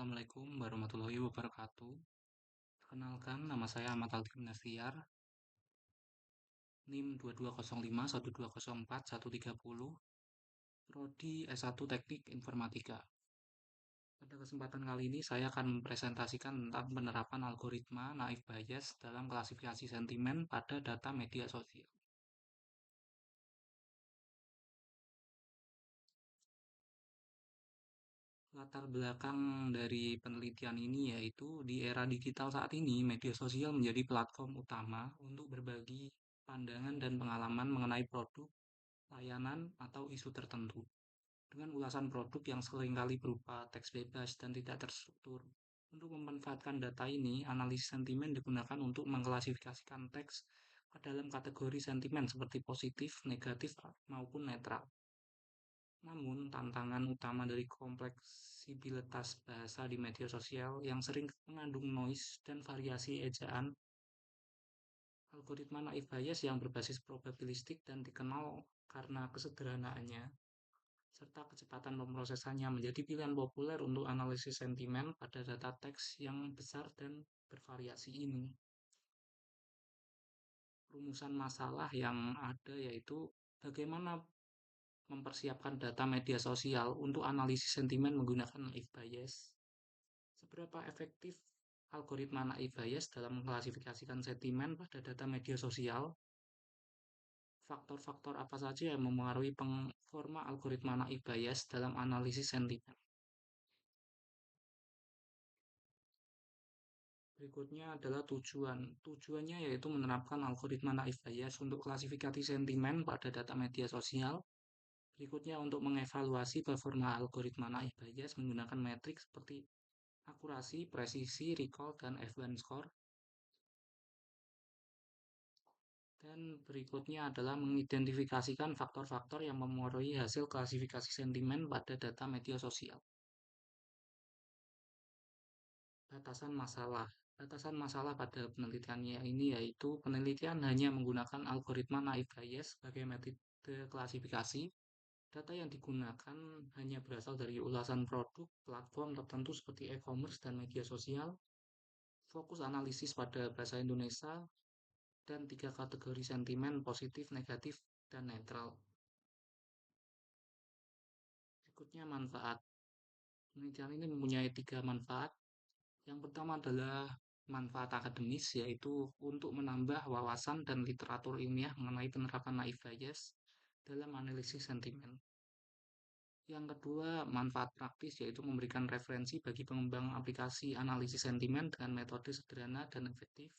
Assalamualaikum warahmatullahi wabarakatuh. Perkenalkan, nama saya Ahmad Aldim Nastiar, NIM 22051204 130, Prodi S1 Teknik Informatika. Pada kesempatan kali ini saya akan mempresentasikan tentang penerapan algoritma naive Bayes dalam klasifikasi sentimen pada data media sosial. Latar belakang dari penelitian ini yaitu di era digital saat ini, media sosial menjadi platform utama untuk berbagi pandangan dan pengalaman mengenai produk, layanan, atau isu tertentu. Dengan ulasan produk yang seringkali berupa teks bebas dan tidak terstruktur. Untuk memanfaatkan data ini, analisis sentimen digunakan untuk mengklasifikasikan teks ke dalam kategori sentimen seperti positif, negatif, maupun netral. Namun, tantangan utama dari kompleksibilitas bahasa di media sosial yang sering mengandung noise dan variasi ejaan, algoritma naive Bayes yang berbasis probabilistik dan dikenal karena kesederhanaannya, serta kecepatan pemrosesannya menjadi pilihan populer untuk analisis sentimen pada data teks yang besar dan bervariasi ini. Rumusan masalah yang ada yaitu bagaimana mempersiapkan data media sosial untuk analisis sentimen menggunakan naive Bayes. Seberapa efektif algoritma naive Bayes dalam mengklasifikasikan sentimen pada data media sosial? Faktor-faktor apa saja yang mempengaruhi performa algoritma naive Bayes dalam analisis sentimen? Berikutnya adalah tujuan. Tujuannya yaitu menerapkan algoritma naive Bayes untuk klasifikasi sentimen pada data media sosial. Berikutnya untuk mengevaluasi performa algoritma naive Bayes menggunakan metrik seperti akurasi, presisi, recall, dan F1 score. Dan berikutnya adalah mengidentifikasikan faktor-faktor yang mempengaruhi hasil klasifikasi sentimen pada data media sosial. Batasan masalah. Batasan masalah pada penelitiannya ini yaitu penelitian hanya menggunakan algoritma naive Bayes sebagai metode klasifikasi. Data yang digunakan hanya berasal dari ulasan produk, platform tertentu seperti e-commerce dan media sosial. Fokus analisis pada bahasa Indonesia dan 3 kategori sentimen positif, negatif, dan netral. Berikutnya manfaat. Penelitian ini mempunyai 3 manfaat. Yang pertama adalah manfaat akademis, yaitu untuk menambah wawasan dan literatur ilmiah mengenai penerapan naive Bayes dalam analisis sentimen. Yang kedua, manfaat praktis, yaitu memberikan referensi bagi pengembang aplikasi analisis sentimen dengan metode sederhana dan efektif.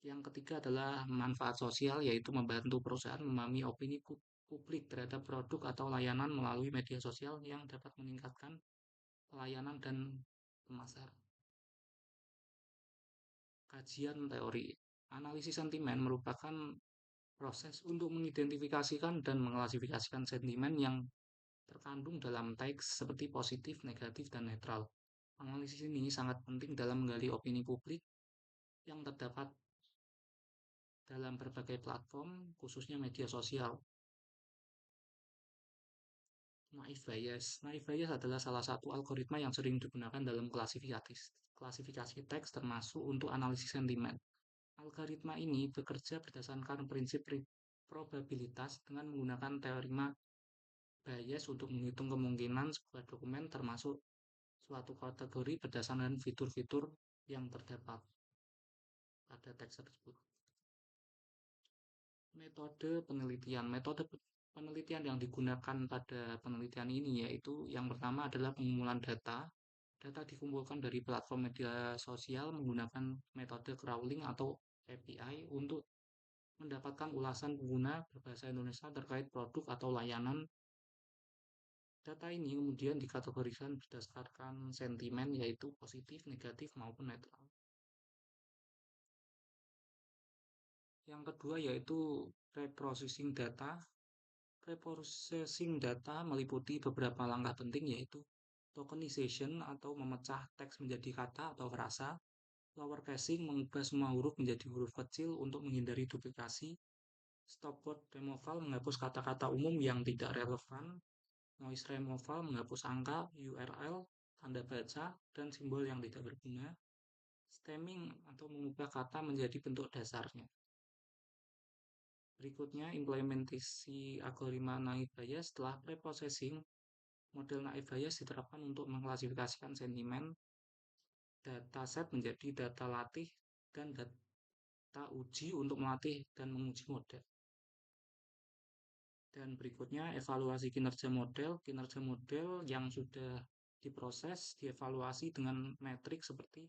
Yang ketiga adalah manfaat sosial, yaitu membantu perusahaan memahami opini publik terhadap produk atau layanan melalui media sosial yang dapat meningkatkan pelayanan dan pemasaran. Kajian teori. Analisis sentimen merupakan proses untuk mengidentifikasikan dan mengklasifikasikan sentimen yang terkandung dalam teks seperti positif, negatif, dan netral. Analisis ini sangat penting dalam menggali opini publik yang terdapat dalam berbagai platform, khususnya media sosial. Naive Bayes. Naive Bayes adalah salah satu algoritma yang sering digunakan dalam klasifikasi teks termasuk untuk analisis sentimen. Algoritma ini bekerja berdasarkan prinsip probabilitas dengan menggunakan teorema Bayes untuk menghitung kemungkinan sebuah dokumen termasuk suatu kategori berdasarkan fitur-fitur yang terdapat pada teks tersebut. Metode penelitian. Metode penelitian yang digunakan pada penelitian ini yaitu yang pertama adalah pengumpulan data. Data dikumpulkan dari platform media sosial menggunakan metode crawling atau API untuk mendapatkan ulasan pengguna berbahasa Indonesia terkait produk atau layanan. Data ini kemudian dikategorikan berdasarkan sentimen yaitu positif, negatif, maupun netral. Yang kedua yaitu reprocessing data. Reprocessing data meliputi beberapa langkah penting yaitu tokenization atau memecah teks menjadi kata atau frasa, lowercasing mengubah semua huruf menjadi huruf kecil untuk menghindari duplikasi, stopword removal menghapus kata-kata umum yang tidak relevan, noise removal menghapus angka, URL, tanda baca, dan simbol yang tidak berguna. Stemming atau mengubah kata menjadi bentuk dasarnya. Berikutnya, implementasi algoritma naive Bayes. Setelah preprocessing, model naive Bayes diterapkan untuk mengklasifikasikan sentimen dataset menjadi data latih dan data uji untuk melatih dan menguji model. Dan berikutnya evaluasi kinerja model. Kinerja model yang sudah diproses dievaluasi dengan metrik seperti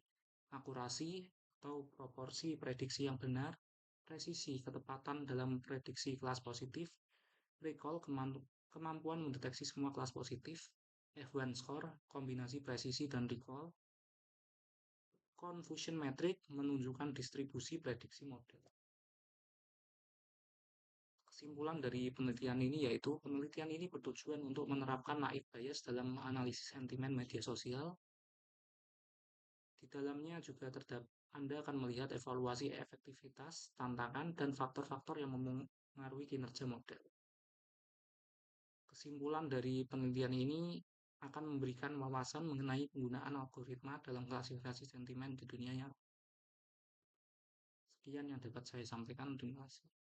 akurasi atau proporsi prediksi yang benar, presisi ketepatan dalam prediksi kelas positif, recall kemampuan mendeteksi semua kelas positif, F1 score, kombinasi presisi dan recall, confusion metric menunjukkan distribusi prediksi model. Kesimpulan dari penelitian ini yaitu penelitian ini bertujuan untuk menerapkan naive Bayes dalam analisis sentimen media sosial. Di dalamnya juga Anda akan melihat evaluasi efektivitas, tantangan, dan faktor-faktor yang mempengaruhi kinerja model. Kesimpulan dari penelitian ini akan memberikan wawasan mengenai penggunaan algoritma dalam klasifikasi sentimen di dunia yang sekian yang dapat saya sampaikan. Terima kasih.